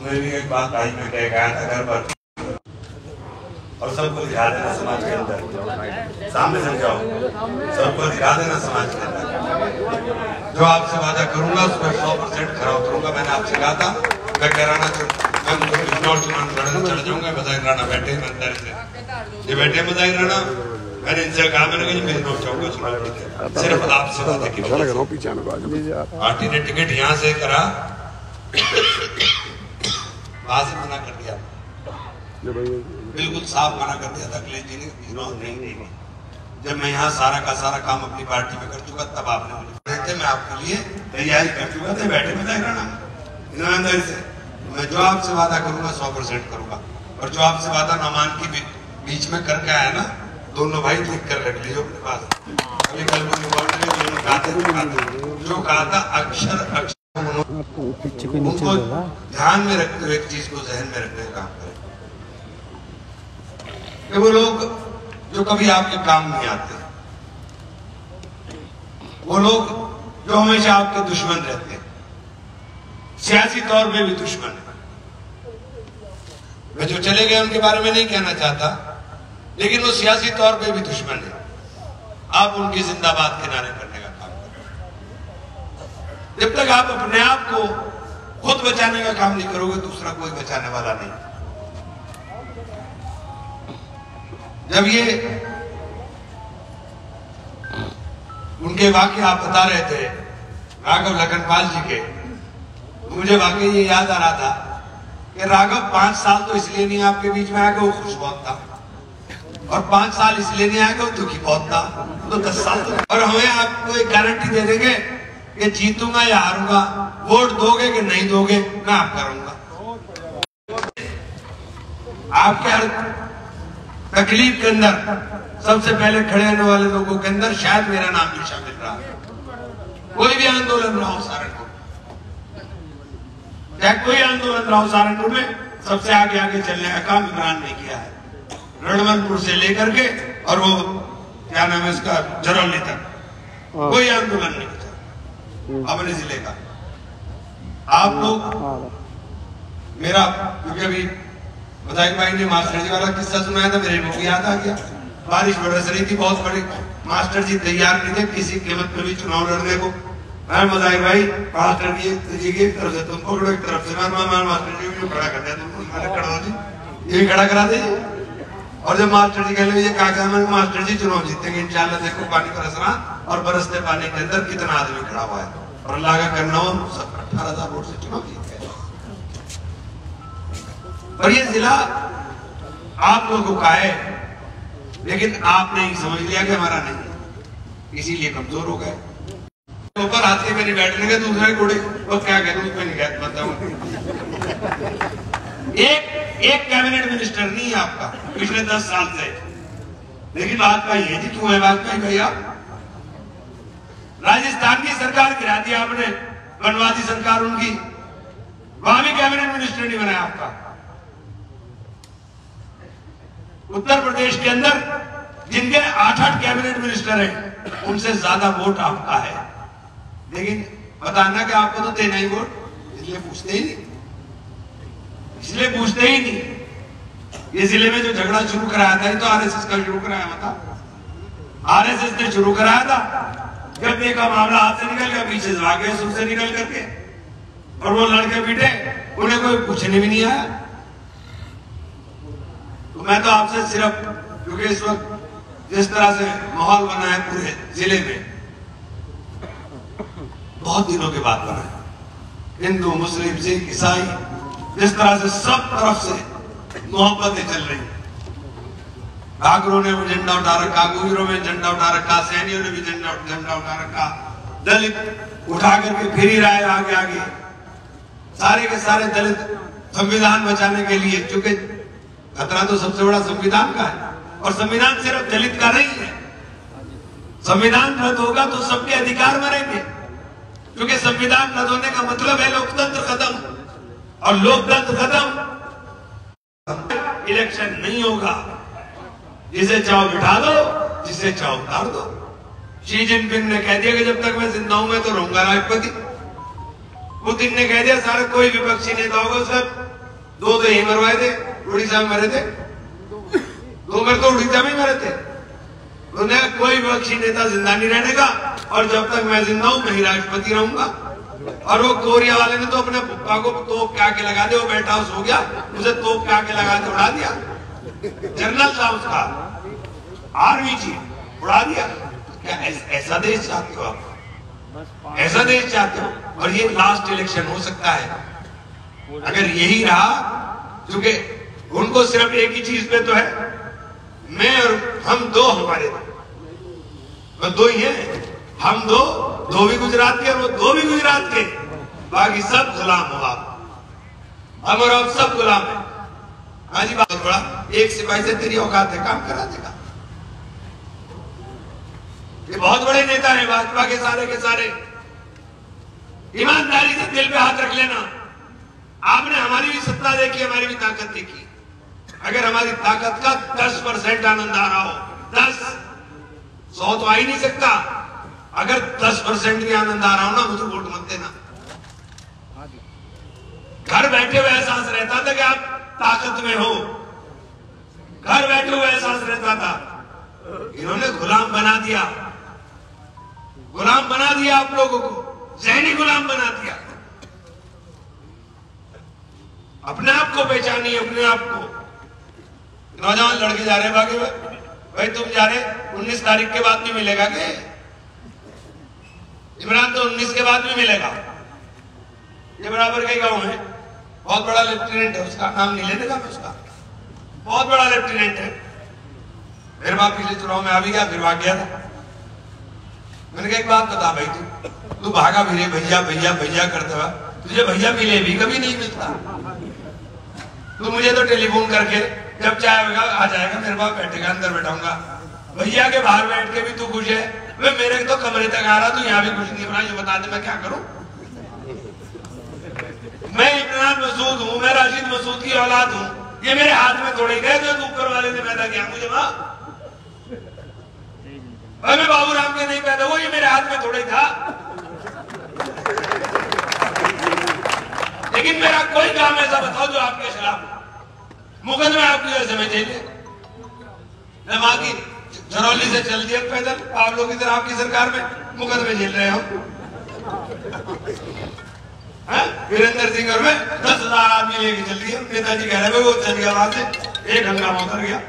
मेरी भी एक बात भाई में कह गया था घर पर, और सबको दिखा देना समाज के अंदर, सामने से जाओ, सबको दिखा देना समाज के अंदर। जो आपसे वादा करूंगा उस पर 100% खरा उतरूंगा। मैंने आपसे कहा था मैं कैराना चुनाव लड़ने चले जाऊंगा। मजाहिर राणा बैठे ईमानदारी से, ये बैठे मजाहिर राणा, मैंने इनसे कहा मैंने कहा मैं नोट चाहूंगा चुनाव जीते, सिर्फ आपसे वादा की पार्टी ने टिकट यहाँ से करा, वहां से मना कर दिया, बिल्कुल साफ मना कर दिया था अखिलेश जी ने, नहीं। जब मैं यहाँ सारा का सारा काम अपनी पार्टी में कर चुका तब आपने मुझे, मैं आपके लिए तैयारी कर चुका था, बैठे में तय करना ईमानदारी से। मैं जो आपसे वादा करूंगा 100% करूंगा, और जो आपसे वादा नामान की बीच में करके आया ना, दोनों भाई लिख कर रख लीजिए अपने पास। अभी कल जो कहा था अक्षर उनको ध्यान में रखते हुए एक चीज को जहन में रखने का काम करें कि वो लोग जो कभी आपके काम नहीं आते, वो लोग जो हमेशा आपके दुश्मन रहते हैं, सियासी तौर पे भी दुश्मन है। मैं जो चले गए उनके बारे में नहीं कहना चाहता, लेकिन वो सियासी तौर पे भी दुश्मन है। आप उनकी जिंदाबाद किनारे करने का काम करें। जब तक आप अपने आप को खुद बचाने का काम नहीं करोगे, दूसरा कोई बचाने वाला नहीं। जब ये उनके वाकये आप बता रहे थे राघव लखनपाल जी के, मुझे वाकई ये याद आ रहा था कि राघव 5 साल तो इसलिए नहीं आपके बीच में आया कि वो खुश बहुत था, और 5 साल इसलिए नहीं आया कि वो दुखी बहुत था, तो 10 साल तो। और हमें आपको एक गारंटी दे देंगे कि जीतूंगा या हारूंगा, वोट दोगे कि नहीं दोगे, मैं आप करूंगा। आपके हर तकलीफ के अंदर सबसे पहले खड़े होने वाले लोगों के अंदर शायद मेरा नाम भी शामिल रहा। कोई भी आंदोलन रहा हो सहारनपुर, चाहे कोई आंदोलन रहा हो सहारनपुर में, सबसे आगे आगे चलने का काम इमरान ने किया है। रणवंतपुर से लेकर के और वो क्या नाम है इसका, जरौली तक कोई आंदोलन नहीं किया अपने जिले का। आप लोग मेरा, क्योंकि अभी बधाई भाई ने मास्टर जी वाला किस्सा सुनाया था, मेरे को भी याद आ गया। बारिश बरस रही थी बहुत बड़ी, मास्टर जी तैयार नहीं थे किसी कीमत पे भी चुनाव लड़ने को। मजाहिर भाई मास्टर जी की तरफ से तुम पकड़ो, एक तरफ से मास्टर जी को खड़ा कर दिया, तुमको खड़ा हो जी, ये भी खड़ा करा दीजिए। और जब मास्टर जी कह ये कहा मास्टर जी चुनाव जीतेंगे इंशाल्लाह, देखो पानी बरस रहा, और बरसते पानी के अंदर कितना आदमी खड़ा हुआ है, और अल्लाह का करना 18,000 वोट से चुनाव जीत गए। और ये जिला आप लोगों का है, लेकिन आपने ही समझ लिया कि हमारा नहीं, इसीलिए कमजोर हो गए। ऊपर हाथी पे नहीं बैठने के, दूसरे घोड़े और क्या कहते उस पे नहीं कहते, बताओ। एक कैबिनेट मिनिस्टर नहीं है आपका पिछले 10 साल से, लेकिन वाजपेयी है जी। क्यों है वाजपेयी भैया? राजस्थान की सरकार गिरा दी आपने, वनवासी सरकार उनकी, वहां भी कैबिनेट मिनिस्टर नहीं बनाया आपका। उत्तर प्रदेश के अंदर जिनके 8 कैबिनेट मिनिस्टर हैं, उनसे ज्यादा वोट आपका है, लेकिन बताना कि आपको तो देना ही वोट, इसलिए पूछते ही नहीं, इसलिए पूछते ही नहीं। ये जिले में जो झगड़ा शुरू कराया था, ये तो आरएसएस का शुरू कराया था, आरएसएस ने शुरू कराया था। जब देखा मामला हाथ से निकल गया, पीछे से भागे सुर से निकल करके, और वो लड़के पीटे, उन्हें कोई पूछने भी नहीं आया। तो मैं तो आपसे सिर्फ, क्योंकि इस वक्त जिस तरह से माहौल बना है पूरे जिले में, बहुत दिनों के बाद बना है, हिंदू मुस्लिम सिख ईसाई, जिस तरह से सब तरफ से मोहब्बतें चल रही, ठाकुरों ने भी झंडा उठा रखा, गुजरों में झंडा उठा रखा, सैनियों ने भी झंडा उठा रखा, दलित उठा करके फिर ही रहा है आगे आगे, सारे के सारे दलित संविधान बचाने के लिए, क्योंकि खतरा तो सबसे बड़ा संविधान का है, और संविधान सिर्फ दलित का नहीं है। संविधान रद्द होगा तो सबके अधिकार मरेंगे, क्योंकि संविधान रद्द होने का मतलब है लोकतंत्र खत्म, और लोकतंत्र खत्म, इलेक्शन नहीं होगा। जिसे चाहो बिठा दो, जिसे चाहो उतार दो। शी जिनपिंग ने कह दिया कि जब तक मैं जिंदा हूं मैं तो रहूंगा राष्ट्रपति। पुतिन ने कह दिया सारे कोई विपक्षी नेता होगा सब 2 तो यही मरवाए थे, उड़ीसा में मरे थे, 2 मर तो उड़ीसा में मरे थे। उन्हें कोई विपक्षी नेता जिंदा नहीं रहने का, और जब तक मैं जिंदा हूं मैं ही राष्ट्रपति रहूंगा। और वो कोरिया वाले ने तो अपने पप्पा को तोप क्या के लगा दे, वो बेटा हाउस हो गया, उसे तोप क्या के लगा के उड़ा दिया। जनरल था उसका, आर्मी चीफ, उड़ा दिया। क्या ऐसा देश चाहते हो आप? ऐसा देश चाहते हो? और ये लास्ट इलेक्शन हो सकता है अगर यही रहा, क्योंकि उनको सिर्फ एक ही चीज पे तो है, मैं और हम दो, हमारे तो 2 ही हैं, हम 2 भी गुजरात के और वो 2 भी गुजरात के, बाकी सब गुलाम हो आप, हम और आप सब गुलाम है। हाँ जी, बहुत बड़ा, एक सिपाही से तेरी औकात है, काम करा देगा। ये बहुत बड़े नेता हैं भाजपा के सारे। ईमानदारी से दिल पे हाथ रख लेना, आपने हमारी भी सत्ता देखी, हमारी भी ताकत देखी। अगर हमारी ताकत का 10% आनंद आ रहा हो, 10, 100 तो आ ही नहीं सकता। अगर 10% भी आनंद आ रहा हो ना, मुझे वोट मत देना। घर बैठे हुए एहसास रहता था कि आप ताकत में हो, घर बैठे हुए एहसास रहता था। इन्होंने गुलाम बना दिया, आप लोगों को, ज़हनी गुलाम बना दिया। अपने आप को पहचानिए, अपने आप को। नौजवान लड़के जा रहे बाकी भाई, तुम जा रहे 19 तारीख के बाद भी मिलेगा क्या? इमरान तो 19 के बाद भी मिलेगा। ये बराबर का गांव है, बहुत बड़ा लेफ्टिनेंट है, उसका नाम नहीं लेने का मैं, उसका बहुत बड़ा लेफ्टिनेंट है। मेरे बाप पिछले चुनाव में आ भी गया, फिर भाग गया था। मैंने कहा एक बात बता भाई, तू भागा फिरे भैया करते हुआ, तुझे भैया मिले भी कभी नहीं मिलता। तू मुझे तो टेलीफोन करके जब चाहे होगा आ जाएगा, मेरे बाप बैठेगा, अंदर बैठाऊंगा। भैया के बाहर बैठ के भी तू खुश है, मैं मेरे तो कमरे तक आ रहा, तू यहाँ भी खुश नहीं बना। ये बता दे मैं क्या करूं? मैं इमरान मसूद हूं, मैं राशिद मसूद की औलाद हूं। ये मेरे हाथ में थोड़े गए जो ऊपर वाले ने पैदा किया मुझे। मां मैं बाबूराम के नहीं पैदा हुआ, ये मेरे हाथ में थोड़े था। लेकिन मेरा कोई काम ऐसा बताओ जो आपके खिलाफ मुकदमे आपकी वजह से मैं जेल, मैं मां की झरौली से चल दिया पैदल, आप लोग इधर आपकी सरकार में मुकदमे झेल रहे हो। वीरेंद्र सिंह और मैं 10,000 आदमी लेके चल दिए। नेताजी कह रहे वो चल गया, वहां से एक हंगामा उतर गया।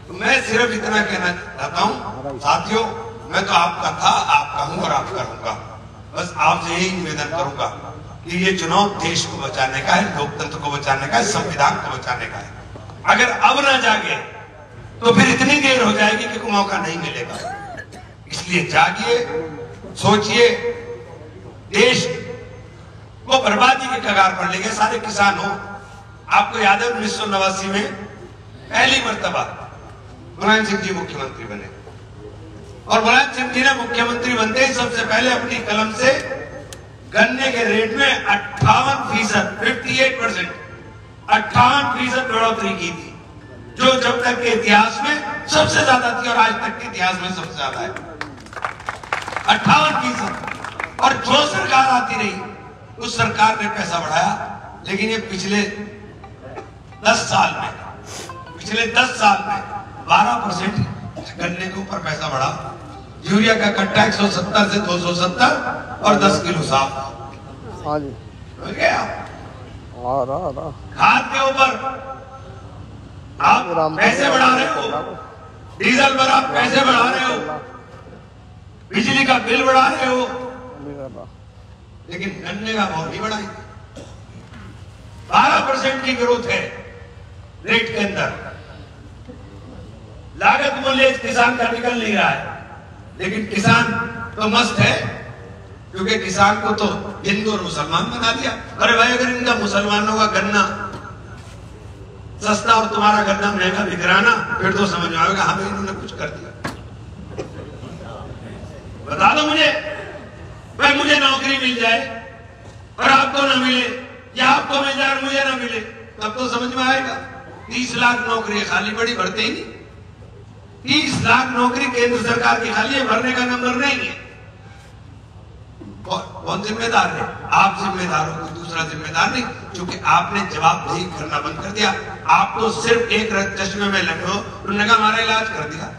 तो मैं सिर्फ इतना कहना चाहता हूं साथियों, मैं तो आपका था, आपका हूं और आपका रहूंगा। बस आपसे यही निवेदन करूंगा कि ये चुनाव देश को बचाने का है, लोकतंत्र को बचाने का है, संविधान को बचाने का है। अगर अब ना जागे तो फिर इतनी देर हो जाएगी कि मौका नहीं मिलेगा। इसलिए जागिए, सोचिए, देश को बर्बादी के कगार पर ले गए सारे किसान हो। आपको याद है 1989 में पहली मर्तबा मुलायम सिंह जी मुख्यमंत्री बने, और मुलायम सिंह जी ने मुख्यमंत्री बनते ही सबसे पहले अपनी कलम से गन्ने के रेट में 58%, 58% बढ़ोतरी की थी, जो जब तक के इतिहास में सबसे ज्यादा थी और आज तक के इतिहास में सबसे ज्यादा है। 58%। और जो सरकार आती रही उस सरकार ने पैसा बढ़ाया, लेकिन ये पिछले 10 साल में 12% गन्ने के ऊपर पैसा बढ़ा। यूरिया का कट्टा 170 से 270 और 10 किलो साफ। हाँ जी, खाद के ऊपर आप पैसे बढ़ा रहे हो, डीजल पर आप पैसे बढ़ा रहे हो, बिजली का बिल बढ़ा रहे हो, लेकिन गन्ने का भाव नहीं बढ़ाई। 12% की ग्रोथ है रेट के अंदर। लागत मूल्य किसान का निकल नहीं रहा है, लेकिन किसान तो मस्त है, क्योंकि किसान को तो हिंदू और मुसलमान बना दिया। अरे भाई, अगर इनका मुसलमानों का गन्ना सस्ता और तुम्हारा गन्ना महंगा बिक रहा ना, फिर तो समझ में आएगा हाँ भाई इन्होंने कुछ कर दिया। बता दो मुझे, भाई मुझे नौकरी मिल जाए और आपको ना मिले, या आपको मिल जाए और मुझे ना मिले, तब तो समझ में आएगा। 30 लाख नौकरी खाली पड़ी, भरते ही नहीं। 30 लाख नौकरी केंद्र सरकार की खाली है, भरने का नंबर नहीं है। कौन जिम्मेदार है? आप जिम्मेदार हो, कोई दूसरा दूसरा जिम्मेदार नहीं, क्योंकि आपने जवाबदेही करना बंद कर दिया। आप तो सिर्फ एक चश्मे में लगे हो, उन्होंने कहा हमारा इलाज कर दिया,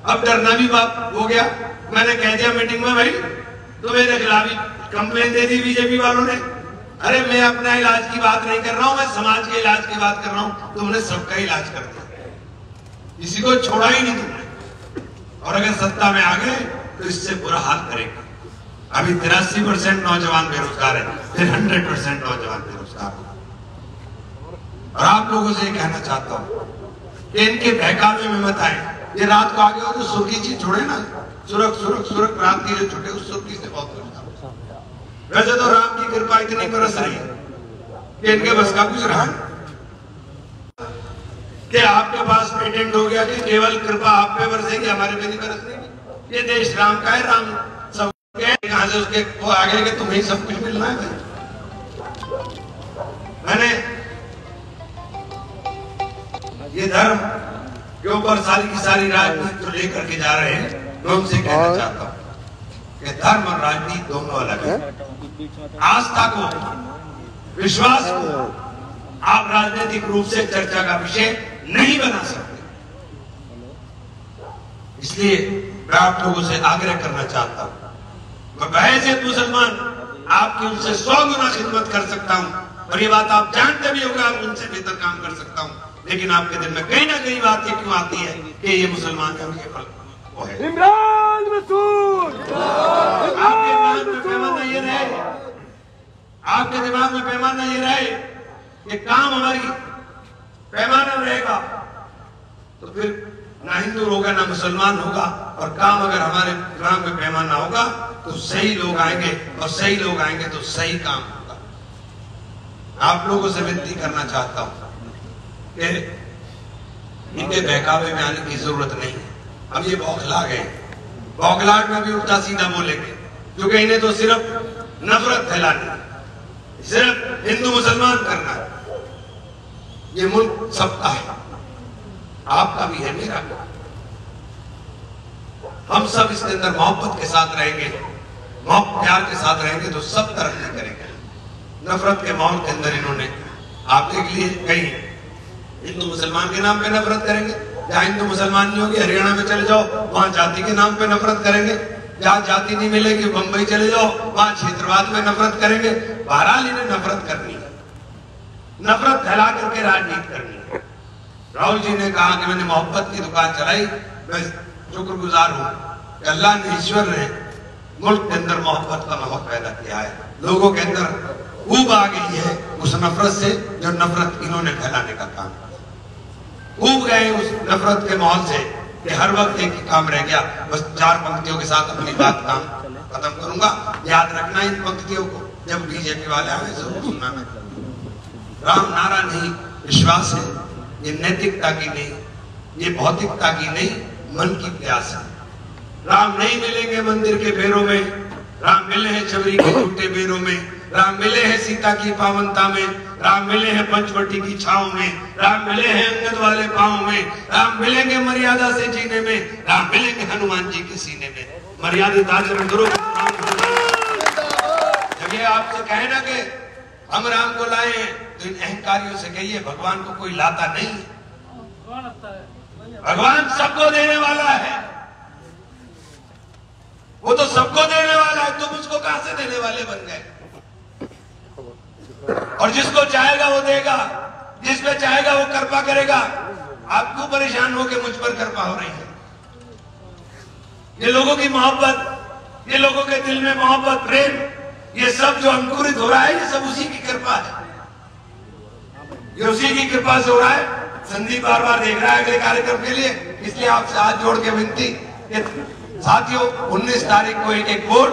अब डरना भी बात हो गया। मैंने कह दिया मीटिंग में, भाई तो मेरे खिलाफ कंप्लेन दे दी बीजेपी वालों ने। अरे मैं अपना इलाज की बात नहीं कर रहा हूं, मैं समाज के इलाज की बात कर रहा हूं। तुमने सबका इलाज कर दिया, किसी को छोड़ा ही नहीं तुमने, और अगर सत्ता में आ गए तो इससे बुरा हाल करेंगे। अभी 83% नौजवान बेरोजगार है, फिर 100% नौजवान बेरोजगार हो। और आप लोगों से कहना चाहता हूं कि इनके बहकावे में मत आए। ये रात को आगे हो तो सुर्खी चीज छोड़े ना, सुरख सुरख सुरख रात की जो छुटे उस सुर्खी से बहुत कुछ। वैसे तो राम की कृपा इतनी बरस रही है कि इनके बस का कुछ रहा कि आपके पास पेटेंट हो गया कि केवल कृपा आप पे बरसेगी, हमारे पे नहीं बरसेगी। ये देश राम का है, राम सब कहां से उसके वो आगे के तुम्हें सब कुछ मिलना है। मैंने ये धर्म के ऊपर सारी की सारी राजनीति जो लेकर के जा रहे हैं, मैं उनसे कहना चाहता हूं कि धर्म और राजनीति दोनों अलग है। आस्था को, विश्वास को आप राजनीतिक रूप से चर्चा का विषय नहीं बना सकते। इसलिए मैं आप लोगों से आग्रह करना चाहता हूं, मैं बहैसियत मुसलमान आपकी उनसे 100 गुना खिदमत कर सकता हूं, और ये बात आप जानते भी होगा, आप उनसे बेहतर काम कर सकता हूं। लेकिन आपके दिल में कहीं ना कहीं बात ये क्यों आती है कि ये मुसलमान है, उनके फल वो है। इमरान मसूद, आपके दिमाग में पैमाना ये रहे, आपके दिमाग में पैमाना ये रहे कि काम हमारी पैमाना रहेगा तो फिर ना हिंदू होगा ना मुसलमान होगा, और काम अगर हमारे दिमाग में पैमाना होगा तो सही लोग आएंगे, और सही लोग आएंगे तो सही काम होगा। आप लोगों से विनती करना चाहता हूं कि इनके बहकावे में आने की जरूरत नहीं है। अब ये बौखला गए, बौखलाहट में भी उल्टा सीधा बोलेंगे, क्योंकि इन्हें तो सिर्फ नफरत फैलानी, सिर्फ हिंदू मुसलमान करना है। ये मुल्क सबका है, आपका भी है, मेरा भी। हम सब इसके अंदर मोहब्बत के साथ रहेंगे, प्यार के साथ रहेंगे तो सब तरक्की करेंगे। नफरत के माहौल के अंदर इन्होंने आपके लिए कहीं हिंदू मुसलमान के नाम पे नफरत करेंगे, जहां हिंदू मुसलमान नहीं होगी हरियाणा में चले जाओ वहां जाति के नाम पे नफरत करेंगे, जहां जाति नहीं मिलेगी बंबई चले जाओ वहां क्षेत्रवाद में नफरत करेंगे। बहरहाल इन्हें नफरत करनी है, नफरत फैला करके राजनीति करनी है। राहुल जी ने कहा कि मैंने मोहब्बत की दुकान चलाई, मैं शुक्रगुजार हूं कि अल्लाह ने, ईश्वर ने मुल्क के अंदर मोहब्बत का माहौल पैदा किया है। लोगों के अंदर ऊब आ गई है उस नफरत से जो नफरत इन्होंने फैलाने का काम, ऊब गए उस नफरत के माहौल से कि हर वक्त एक ही काम रह गया। बस 4 पंक्तियों के साथ अपनी बात काम खत्म करूंगा। याद रखना इन पंक्तियों को, जब बीजेपी वाले आए जरूर सुनना। मैं राम नारा नहीं, विश्वास है, ये नैतिकता की नहीं, ये भौतिकता की नहीं, मन की प्यास है। राम नहीं मिलेंगे मंदिर के बेरों में, राम मिले हैं छबरी के टूटे बेरों में, राम मिले हैं सीता की पावनता में, राम मिले हैं पंचवटी की छाव में, राम मिले हैं अंगद वाले पांव में, राम मिलेंगे मर्यादा से जीने में, राम मिलेंगे हनुमान जी के सीने में। मर्यादित आचरण करो। जब ये आपसे कहे ना कि हम राम को लाए हैं, तो इन अहंकारियों से कहिए भगवान को कोई लाता नहीं है, भगवान सबको देने वाला है, वो तो सबको देने वाला है, तुम उसको कहां से देने वाले बन गए? और जिसको चाहेगा वो देगा, जिस पे चाहेगा वो कृपा करेगा। आप क्यों परेशान हो के मुझ पर कृपा हो रही है? ये लोगों की मोहब्बत, ये लोगों के दिल में मोहब्बत, प्रेम, ये सब जो अंकुरित हो रहा है, ये सब उसी की कृपा है, ये उसी की कृपा से हो रहा है। संदीप बार बार देख रहा है अगले कार्यक्रम के लिए, इसलिए आपसे हाथ जोड़ के विनती, साथियों 19 तारीख को एक वोट